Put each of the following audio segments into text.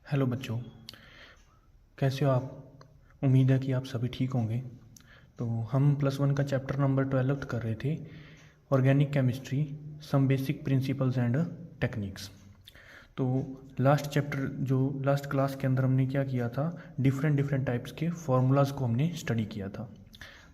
Hello बच्चों, कैसे हो आप। उम्मीद है कि आप सभी ठीक होंगे। तो हम +1 का चैप्टर नंबर 12 कर रहे थे, organic chemistry, some basic principles and techniques. तो लास्ट क्लास के अंदर हमने क्या किया था, डिफरेंट टाइप्स के फार्मूलाज को हमने स्टडी किया था।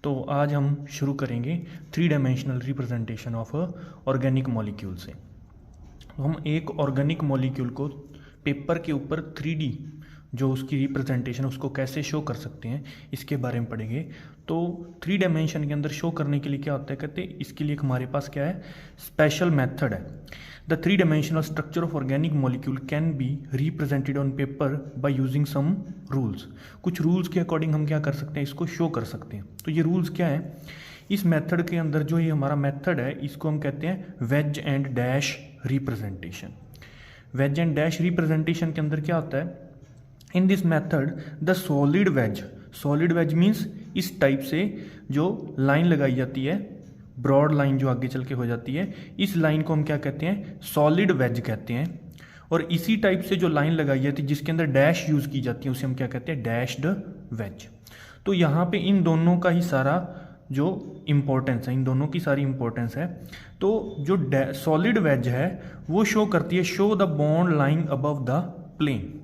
तो आज हम शुरू करेंगे 3 dimensional representation of organic molecule से। हम एक ऑर्गेनिक मॉलिक्यूल को पेपर के ऊपर 3D जो उसकी रिप्रेजेंटेशन उसको कैसे शो कर सकते हैं, इसके बारे में पढ़ेंगे। तो 3 डायमेंशन के अंदर शो करने के लिए क्या होता है, कहते हैं इसके लिए हमारे पास क्या है, स्पेशल मेथड है। The 3 dimensional structure of organic molecule can be represented on paper by using some rules. कुछ रूल्स के अकॉर्डिंग हम क्या कर सकते हैं, इसको शो कर सकते हैं। तो ये रूल्स क्या है, इस मेथड के अंदर जो ये हमारा मेथड है, इसको हम कहते हैं wedge and dash representation. Wedge and dash representation के अंदर क्या होता है, in this method the solid wedge means इस टाइप से जो लाइन लगाई जाती है, ब्रॉड लाइन जो आगे चल के हो जाती है, इस लाइन को हम क्या कहते हैं, सॉलिड वेज कहते हैं। और इसी टाइप से जो लाइन लगाई जाती है जिसके अंदर डैश यूज की जाती है, उसे हम क्या कहते हैं, डैश्ड वेज। तो यहाँ पे इन दोनों का ही सारा जो इम्पोर्टेंस है, इन दोनों की सारी इम्पोर्टेंस है। तो जो सॉलिड वेज है वो शो करती है, show the bond line above the plane.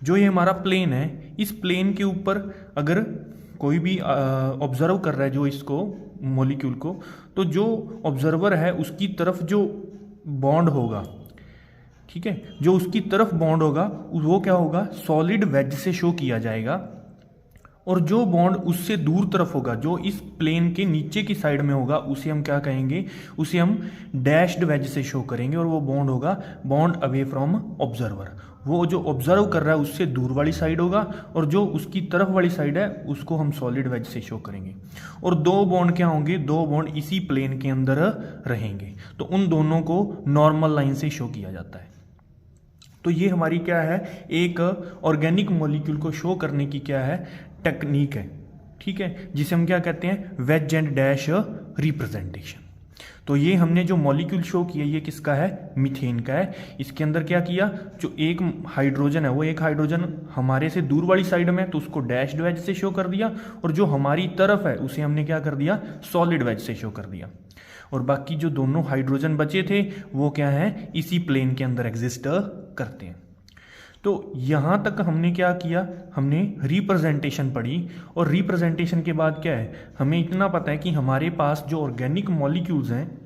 जो ये हमारा प्लेन है, इस प्लेन के ऊपर अगर कोई भी ऑब्जर्व कर रहा है जो इसको मॉलिक्यूल को, तो जो ऑब्जर्वर है उसकी तरफ जो बॉन्ड होगा, ठीक है, जो उसकी तरफ बॉन्ड होगा वो क्या होगा, सॉलिड वेज से शो किया जाएगा। और जो बॉन्ड उससे दूर तरफ होगा, जो इस प्लेन के नीचे की साइड में होगा, उसे हम क्या कहेंगे, उसे हम डैश्ड वेज से शो करेंगे। और वो बॉन्ड होगा बॉन्ड अवे फ्रॉम ऑब्जर्वर। वो जो ऑब्जर्व कर रहा है उससे दूर वाली साइड होगा, और जो उसकी तरफ वाली साइड है उसको हम सॉलिड वेज से शो करेंगे। और दो बॉन्ड क्या होंगे, दो बॉन्ड इसी प्लेन के अंदर रहेंगे, तो उन दोनों को नॉर्मल लाइन से शो किया जाता है। तो ये हमारी क्या है, एक ऑर्गेनिक मॉलिक्यूल को शो करने की क्या है, टेक्निक है, ठीक है, जिसे हम क्या कहते हैं, वेज एंड डैश रिप्रेजेंटेशन। तो ये हमने जो मॉलिक्यूल शो किया, ये किसका है, मीथेन का है। इसके अंदर क्या किया, जो एक हाइड्रोजन है वो एक हाइड्रोजन हमारे से दूर वाली साइड में है, तो उसको डैश्ड वेज से शो कर दिया। और जो हमारी तरफ है उसे हमने क्या कर दिया, सॉलिड वेज से शो कर दिया। और बाकी जो दोनों हाइड्रोजन बचे थे वो क्या है, इसी प्लेन के अंदर एग्जिस्ट करते हैं। तो यहां तक हमने क्या किया, हमने रिप्रेजेंटेशन पढ़ी। और रिप्रेजेंटेशन के बाद क्या है, हमें इतना पता है कि हमारे पास जो ऑर्गेनिक मॉलिक्यूल्स हैं,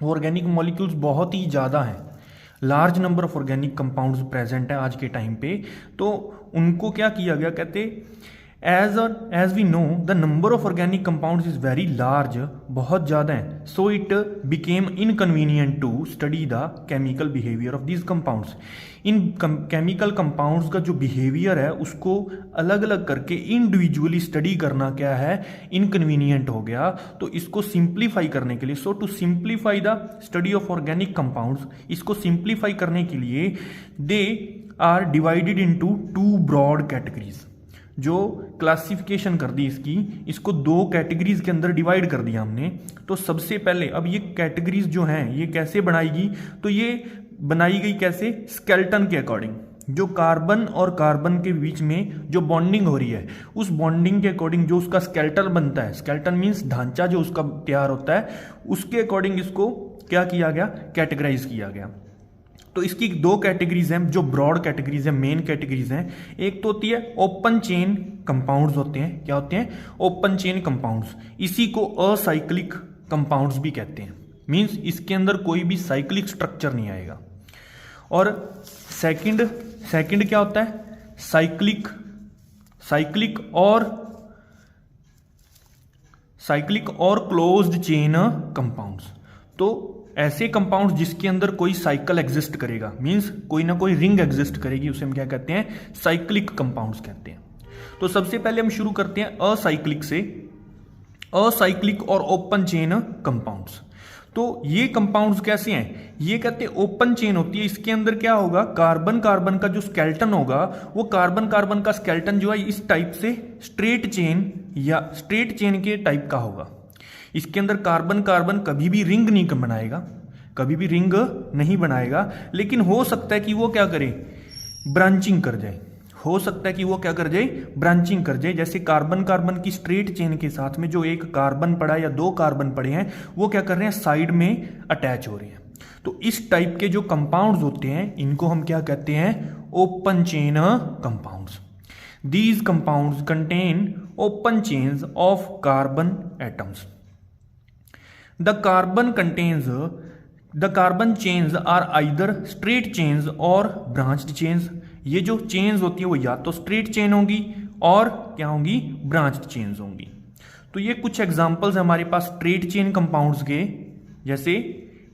वो ऑर्गेनिक मॉलिक्यूल्स बहुत ही ज़्यादा हैं। Large number of organic compounds present है आज के टाइम पे। तो उनको क्या किया गया, कहते as we know the number of organic compounds is very large, बहुत ज़्यादा है। So it became inconvenient to study the chemical behaviour of these compounds. इन केमिकल कंपाउंड्स का जो बिहेवियर है उसको अलग अलग करके इंडिविजुअली स्टडी करना क्या है, इनकन्वीनियंट हो गया। तो इसको सिंप्लीफाई करने के लिए, so to simplify the study of organic compounds, इसको सिंप्लीफाई करने के लिए they are divided into 2 broad categories. जो क्लासिफिकेशन कर दी इसकी, इसको 2 कैटेगरीज के अंदर डिवाइड कर दिया हमने। तो सबसे पहले अब ये कैटेगरीज जो हैं ये कैसे बनाएगी, तो ये बनाई गई कैसे, स्केलेटन के अकॉर्डिंग। जो कार्बन और कार्बन के बीच में जो बॉन्डिंग हो रही है, उस बॉन्डिंग के अकॉर्डिंग जो उसका स्केलेटन बनता है, स्केलेटन मीन्स ढांचा जो उसका तैयार होता है, उसके अकॉर्डिंग इसको क्या किया गया, कैटेगराइज किया गया। तो इसकी 2 कैटेगरीज हैं, जो ब्रॉड कैटेगरीज हैं, मेन कैटेगरीज हैं। एक तो होती है ओपन चेन कंपाउंड्स होते हैं, क्या होते हैं, ओपन चेन कंपाउंड्स। इसी को असाइक्लिक कंपाउंड्स भी कहते हैं, मींस इसके अंदर कोई भी साइक्लिक स्ट्रक्चर नहीं आएगा। और सेकंड क्या होता है, साइक्लिक और क्लोज्ड चेन कंपाउंड्स। तो ऐसे कंपाउंड्स जिसके अंदर कोई साइकिल एग्जिस्ट करेगा, मींस कोई ना कोई रिंग एग्जिस्ट करेगी, उसे हम क्या कहते हैं, साइक्लिक कंपाउंड्स कहते हैं। तो सबसे पहले हम शुरू करते हैं असाइक्लिक से, असाइक्लिक और ओपन चेन कंपाउंड्स। तो ये कंपाउंड्स कैसे हैं, ये कहते हैं ओपन चेन होती है। इसके अंदर क्या होगा, कार्बन कार्बन का जो स्केलेटन होगा, वो कार्बन कार्बन का स्केलेटन जो है इस टाइप से स्ट्रेट चेन के टाइप का होगा। इसके अंदर कार्बन कार्बन कभी भी रिंग नहीं बनाएगा, लेकिन हो सकता है कि वो क्या करे, ब्रांचिंग कर जाए, हो सकता है कि वो क्या कर जाए, ब्रांचिंग कर जाए। जैसे कार्बन कार्बन की स्ट्रेट चेन के साथ में जो एक कार्बन पड़ा या दो कार्बन पड़े हैं वो क्या कर रहे हैं, साइड में अटैच हो रहे हैं। तो इस टाइप के जो कंपाउंड्स होते हैं इनको हम क्या कहते हैं, open chain compounds. These compounds contain open chains of carbon atoms. The carbon chains are either straight chains or branched chains. ये जो चेन्स होती है वो या तो स्ट्रेट चेन होगी और क्या होंगी, ब्रांच्ड चेन्स होंगी। तो ये कुछ एग्जांपल्स हमारे पास स्ट्रेट चेन कंपाउंड्स के, जैसे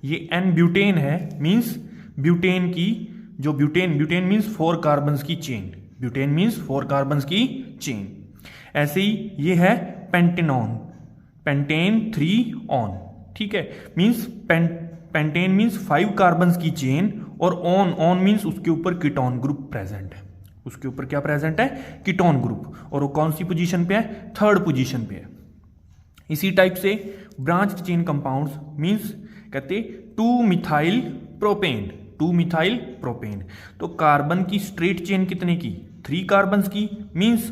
ये एन ब्यूटेन है, मींस ब्यूटेन की जो ब्यूटेन मींस 4 कार्बन्स की चेन, ब्यूटेन मींस 4 कार्बन्स की चेन। ऐसे ही ये है पेंटेनॉन, पेंटेन 3 ऑन, ठीक है, मींस पेंटेन मींस 5 कार्बन्स की चेन और ऑन मींस उसके ऊपर कीटोन ग्रुप प्रेजेंट है, उसके ऊपर क्या प्रेजेंट है, कीटोन ग्रुप, और वो कौन सी पोजीशन पे है, 3rd पोजीशन पे है। इसी टाइप से ब्रांच्ड चेन कंपाउंड्स मींस कहते 2 मिथाइल प्रोपेन। तो कार्बन की स्ट्रेट चेन कितने की, 3 कार्बन्स की, मींस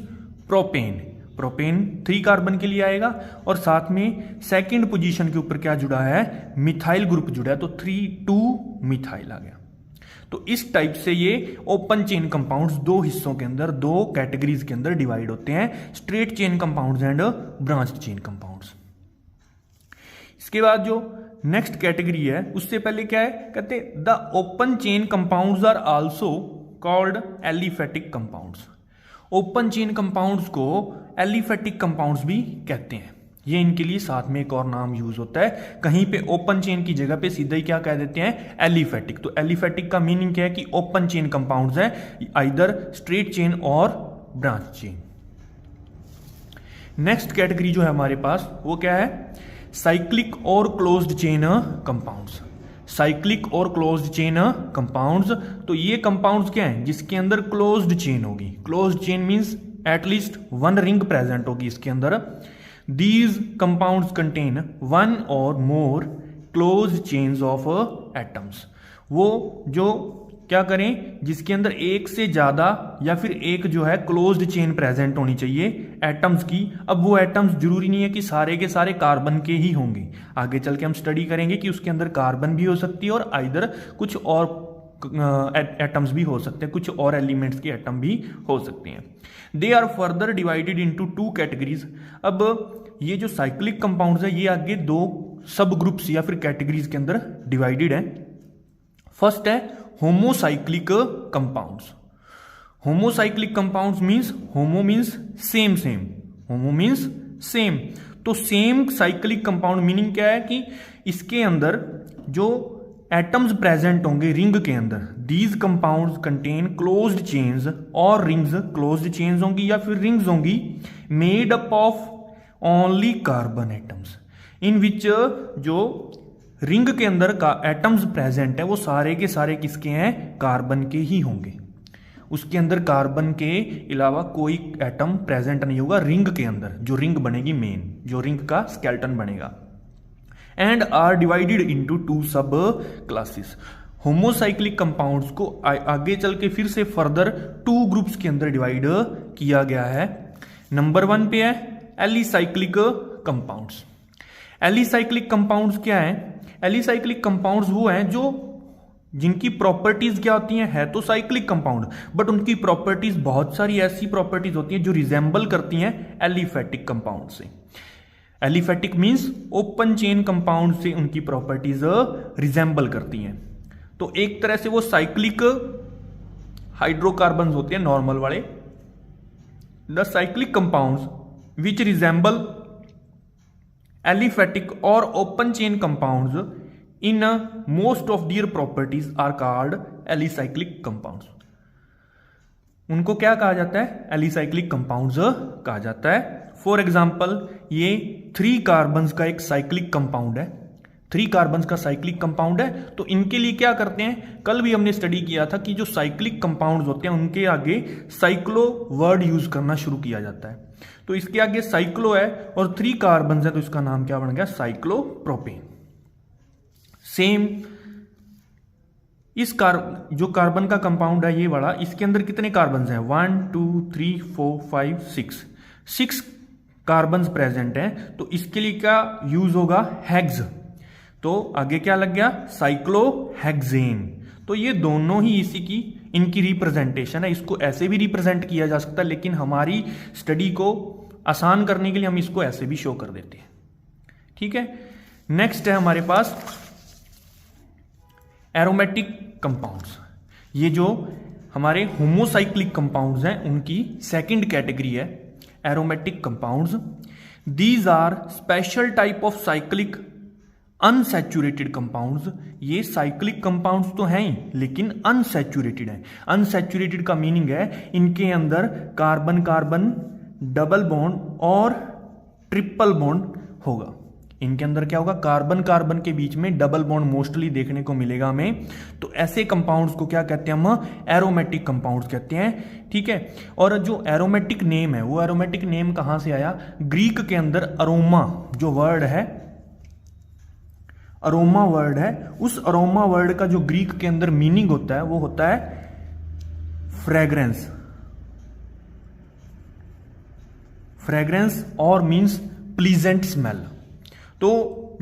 प्रोपेन 3 कार्बन के लिए आएगा, और साथ में 2nd पोजीशन के ऊपर क्या जुड़ा है, मिथाइल ग्रुप जुड़ा है, तो 2 मिथाइल आ गया। तो इस टाइप से ये ओपन चेन कंपाउंड्स 2 हिस्सों के अंदर, 2 कैटेगरीज के अंदर डिवाइड होते हैं, straight chain compounds and branched chain compounds. इसके बाद जो नेक्स्ट कैटेगरी है उससे पहले क्या है, कहते the open chain compounds are also called aliphatic compounds. Open chain compounds को एलिफेटिक कंपाउंड्स भी कहते हैं। ये इनके लिए साथ में एक और नाम यूज होता है, कहीं पे ओपन चेन की जगह पे सीधा ही क्या कह देते हैं, एलिफेटिक। तो एलिफेटिक का मीनिंग क्या है कि ओपन चेन कंपाउंड्स है, आइदर स्ट्रेट चेन और ब्रांच चेन। नेक्स्ट कैटेगरी जो है हमारे पास वो क्या है, साइक्लिक और क्लोज्ड चेन कंपाउंड्स। साइक्लिक और क्लोज्ड चेन कंपाउंड्स, तो ये कंपाउंड्स क्या हैं, जिसके अंदर क्लोज्ड चेन होगी। Closed chain means at least 1 ring present होगी इसके अंदर। These compounds contain 1 or more closed chains of atoms। वो जो क्या करें, जिसके अंदर एक से ज्यादा या फिर एक जो है क्लोज्ड चेन प्रेजेंट होनी चाहिए एटम्स की। अब वो एटम्स जरूरी नहीं है कि सारे के सारे कार्बन के ही होंगे, आगे चल के हम स्टडी करेंगे कि उसके अंदर कार्बन भी हो सकती है और आइदर कुछ और एटम्स भी हो सकते हैं, कुछ और एलिमेंट्स के एटम भी हो सकते हैं। They are further divided into 2 categories. अब ये जो साइक्लिक कंपाउंड्स है ये आगे 2 सब ग्रुप्स या फिर कैटेगरीज के अंदर डिवाइडेड है। फर्स्ट है homocyclic compounds. Homocyclic compounds means homo means same, homo means same. तो सेम साइक्लिक कंपाउंड मीनिंग क्या है कि इसके अंदर जो एटम्स प्रेजेंट होंगे रिंग के अंदर, these compounds contain closed chains और रिंग्स, क्लोज्ड चेन्स होंगी या फिर रिंग्स होंगी, made up of only carbon atoms, in which जो रिंग के अंदर का एटम्स प्रेजेंट है वो सारे के सारे किसके हैं, कार्बन के ही होंगे। उसके अंदर कार्बन के अलावा कोई एटम प्रेजेंट नहीं होगा रिंग के अंदर, जो रिंग बनेगी मेन, जो रिंग का स्केलेटन बनेगा। एंड आर डिवाइडेड इनटू 2 सब क्लासेस। होमोसाइक्लिक कंपाउंड्स को आगे चल के फिर से फर्दर 2 ग्रुप्स के अंदर डिवाइड किया गया है। नंबर 1 पे है एलिसाइक्लिक कंपाउंड्स। एलिसाइक्लिक कंपाउंड्स क्या है, एलिसाइक्लिक कंपाउंड्स वो हैं जो जिनकी प्रॉपर्टीज क्या होती हैं, है तो साइक्लिक कंपाउंड बट उनकी प्रॉपर्टीज बहुत सारी ऐसी प्रॉपर्टीज होती हैं जो रिजेंबल करती हैं एलिफेटिक कंपाउंड से। Aliphatic means open chain compound से उनकी प्रॉपर्टीज रिजेंबल करती हैं। तो एक तरह से वो साइक्लिक हाइड्रोकार्बन्स होते हैं नॉर्मल वाले। The cyclic compounds which resemble aliphatic और open chain compounds in most of their properties are called alicyclic compounds. उनको क्या कहा जाता है, एलिसाइक्लिक कंपाउंड्स कहा जाता है। फॉर एग्जाम्पल ये 3 कार्बन्स का एक साइक्लिक कंपाउंड है, 3 कार्बन्स का साइक्लिक कंपाउंड है। तो इनके लिए क्या करते हैं, कल भी हमने स्टडी किया था कि जो साइक्लिक कंपाउंड्स होते हैं उनके आगे साइक्लो वर्ड यूज करना शुरू किया जाता है। तो इसके आगे साइक्लो है और 3 कार्बन्स है तो इसका नाम क्या बन गया, साइक्लोप्रोपेन। सेम जो कार्बन का कंपाउंड है ये वाला, इसके अंदर कितने कार्बन हैं? 1 2 3 4 5 6 कार्बन प्रेजेंट हैं। तो इसके लिए क्या यूज होगा? हेक्स। तो आगे क्या लग गया? साइक्लोहेक्सेन। तो ये दोनों ही इनकी रिप्रेजेंटेशन है। इसको ऐसे भी रिप्रेजेंट किया जा सकता है, लेकिन हमारी स्टडी को आसान करने के लिए हम इसको ऐसे भी शो कर देते हैं। ठीक है, नेक्स्ट है हमारे पास एरोमेटिक कंपाउंड्स। ये जो हमारे होमोसाइक्लिक कंपाउंड्स हैं उनकी सेकंड कैटेगरी है aromatic compounds. These are special type of cyclic unsaturated compounds. ये साइक्लिक कंपाउंड्स तो हैं ही, लेकिन अनसैचुरेटेड हैं। अनसैचुरेटेड का मीनिंग है इनके अंदर कार्बन कार्बन डबल बॉन्ड और ट्रिपल बॉन्ड होगा। इनके अंदर क्या होगा? कार्बन कार्बन के बीच में डबल बॉन्ड मोस्टली देखने को मिलेगा हमें। तो ऐसे कंपाउंड्स को क्या कहते हैं? हम एरोमेटिक कंपाउंड्स कहते हैं। ठीक है, और जो एरोमेटिक नेम है वो एरोमेटिक नेम कहां से आया? ग्रीक के अंदर अरोमा जो वर्ड है, अरोमा वर्ड है, उस अरोमा वर्ड का जो ग्रीक के अंदर मीनिंग होता है वो होता है फ्रेग्रेंस। फ्रेग्रेंस और मींस प्लीजेंट स्मेल। तो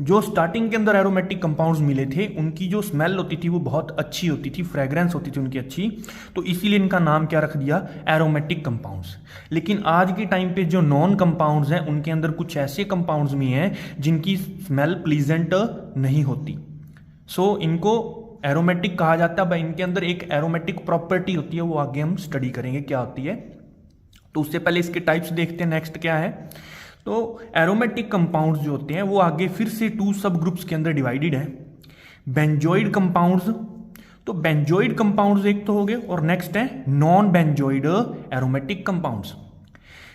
जो स्टार्टिंग के अंदर एरोमेटिक कंपाउंड्स मिले थे उनकी जो स्मेल होती थी वो बहुत अच्छी होती थी, फ्रेग्रेंस होती थी उनकी अच्छी। तो इसीलिए इनका नाम क्या रख दिया? Aromatic compounds. लेकिन आज के टाइम पे जो नॉन कंपाउंड्स हैं उनके अंदर कुछ ऐसे कंपाउंड्स भी हैं जिनकी स्मेल प्लीजेंट नहीं होती। सो इनको एरोमेटिक कहा जाता है। इनके अंदर एक एरोमेटिक प्रॉपर्टी होती है, वो आगे हम स्टडी करेंगे क्या होती है। तो उससे पहले इसके टाइप्स देखते हैं। नेक्स्ट क्या है? तो एरोमेटिक कंपाउंड्स जो होते हैं वो आगे फिर से 2 सब ग्रुप्स के अंदर डिवाइडेड है। Benzenoid compounds. तो बेंजोइड कंपाउंड्स एक तो हो गए, और नेक्स्ट है non benzenoid aromatic compounds.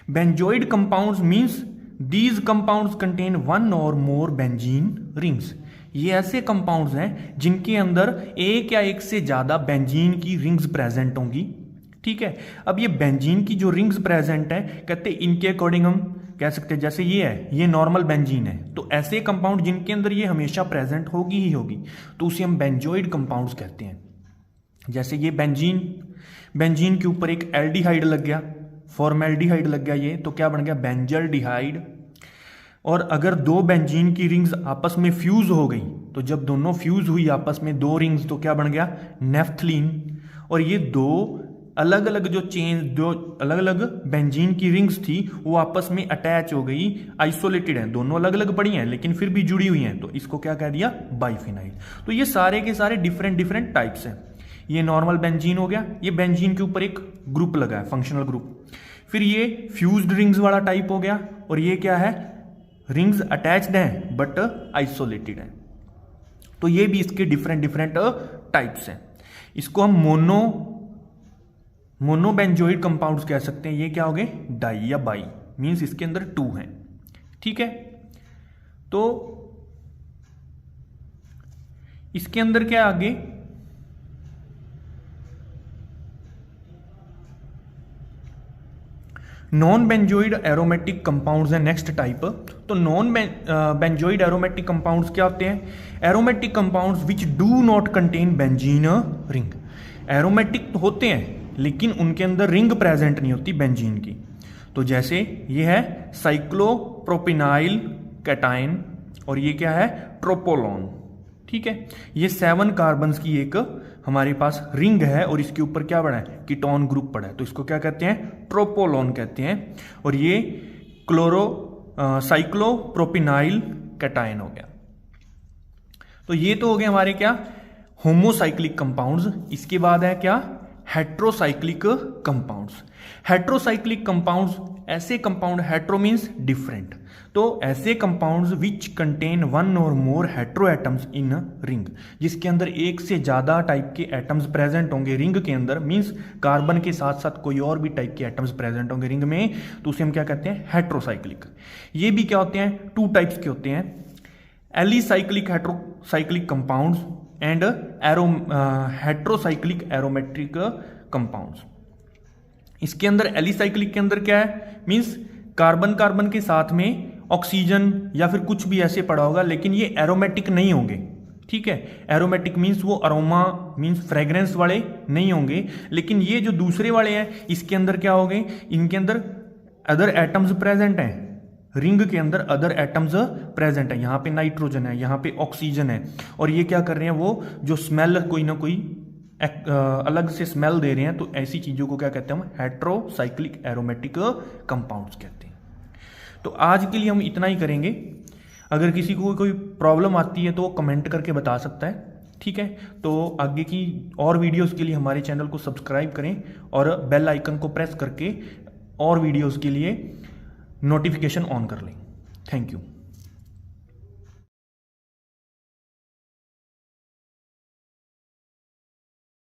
Benzenoid compounds means these compounds contain 1 or more benzene rings. ये ऐसे कंपाउंड्स हैं जिनके अंदर एक या एक से ज्यादा बेंजीन की रिंग्स प्रेजेंट होंगी। ठीक है, अब ये बेंजीन की जो रिंग्स प्रेजेंट है, कहते हैं इनके अकॉर्डिंग हम कह सकते हैं जैसे ये है, ये नॉर्मल बेंजीन है, तो ऐसे कंपाउंड जिनके अंदर ये हमेशा प्रेजेंट होगी ही होगी तो उसे हम बेंजोइड कंपाउंड्स कहते हैं। जैसे ये बेंजीन के ऊपर एक एल्डिहाइड लग गया, फॉर्मेल्डिहाइड लग गया, ये तो क्या बन गया? बेंजल्डिहाइड। और अगर 2 बेंजीन की रिंग्स आपस में फ्यूज हो गई, तो जब दोनों फ्यूज हुई आपस में 2 रिंग्स, तो क्या बन गया? नेफ्थलीन। और ये 2 अलग अलग जो अलग अलग बेंजीन की रिंग्स थी वो आपस में अटैच हो गई, आइसोलेटेड हैं, दोनों अलग अलग पड़ी हैं लेकिन फिर भी जुड़ी हुई हैं, तो इसको क्या कह दिया? बाइफिनाइल। तो ये सारे के सारे डिफरेंट टाइप्स हैं। ये नॉर्मल बेंजीन हो गया, ये बेंजीन के ऊपर एक ग्रुप लगा है, फंक्शनल ग्रुप। फिर ये फ्यूज्ड रिंग्स वाला टाइप हो गया, और ये क्या है? रिंग्स अटैच्ड हैं बट आइसोलेटेड हैं। तो ये भी इसके डिफरेंट टाइप्स हैं। इसको हम मोनोबेंजोइड कंपाउंड्स कह सकते हैं। ये क्या हो गए? डाई या बाई, मींस इसके अंदर 2 हैं। ठीक है, तो इसके अंदर क्या आगे? नॉन बेंजोइड एरोमेटिक कंपाउंड्स है नेक्स्ट टाइप। तो नॉन बेंजोइड एरोमेटिक कंपाउंड्स क्या होते हैं? Aromatic compounds which do not contain benzene ring. Aromatic तो होते हैं लेकिन उनके अंदर रिंग प्रेजेंट नहीं होती बेंजीन की। तो जैसे ये है साइक्लोप्रोपिनाइल कैटायन, और ये क्या है? ट्रोपोलॉन। ठीक है, ये 7 कार्बन्स की एक हमारे पास रिंग है और इसके ऊपर क्या पड़ा है? कीटोन ग्रुप पड़ा है, तो इसको क्या कहते हैं? ट्रोपोलॉन कहते हैं। और ये साइक्लोप्रोपिनाइल कैटायन हो गया। तो ये तो हो गए हमारे क्या? Homocyclic compounds. इसके बाद है क्या? Heterocyclic compounds. हेट्रोसाइक्लिक कंपाउंड्स ऐसे कंपाउंड, हेट्रो मींस डिफरेंट, तो ऐसे compounds which contain 1 or more hetero atoms in ring, जिसके अंदर एक से ज्यादा टाइप के एटम्स प्रेजेंट होंगे रिंग के अंदर, मींस कार्बन के साथ साथ कोई और भी टाइप के एटम्स प्रेजेंट होंगे रिंग में, तो उसे हम क्या कहते हैं? हेट्रोसाइक्लिक। ये भी क्या होते हैं? 2 टाइप्स के होते हैं, alicyclic heterocyclic compounds and heterocyclic aromatic compounds. इसके अंदर एलिसाइक्लिक के अंदर क्या है? मींस कार्बन कार्बन के साथ में ऑक्सीजन या फिर कुछ भी ऐसे पड़ा होगा, लेकिन ये एरोमेटिक नहीं होंगे। ठीक है। एरोमेटिक मीन्स वो अरोमा मीन्स फ्रेग्रेंस वाले नहीं होंगे, लेकिन ये जो दूसरे वाले हैं इसके अंदर क्या हो गए, इनके अंदर अदर एटम्स प्रेजेंट हैं, रिंग के अंदर अदर एटम्स प्रेजेंट है, यहाँ पे नाइट्रोजन है, यहाँ पे ऑक्सीजन है, और ये क्या कर रहे हैं, वो जो स्मेल कोई ना कोई अलग से स्मेल दे रहे हैं, तो ऐसी चीजों को क्या कहते हैं हम, हेट्रोसाइक्लिक एरोमेटिक कंपाउंड्स कहते हैं। तो आज के लिए हम इतना ही करेंगे। अगर किसी को कोई प्रॉब्लम आती है तो वो कमेंट करके बता सकता है, ठीक है। तो आगे की और वीडियोस के लिए हमारे चैनल को सब्सक्राइब करें और बेल आइकन को प्रेस करके और वीडियोस के लिए नोटिफिकेशन ऑन कर लें। Thank you.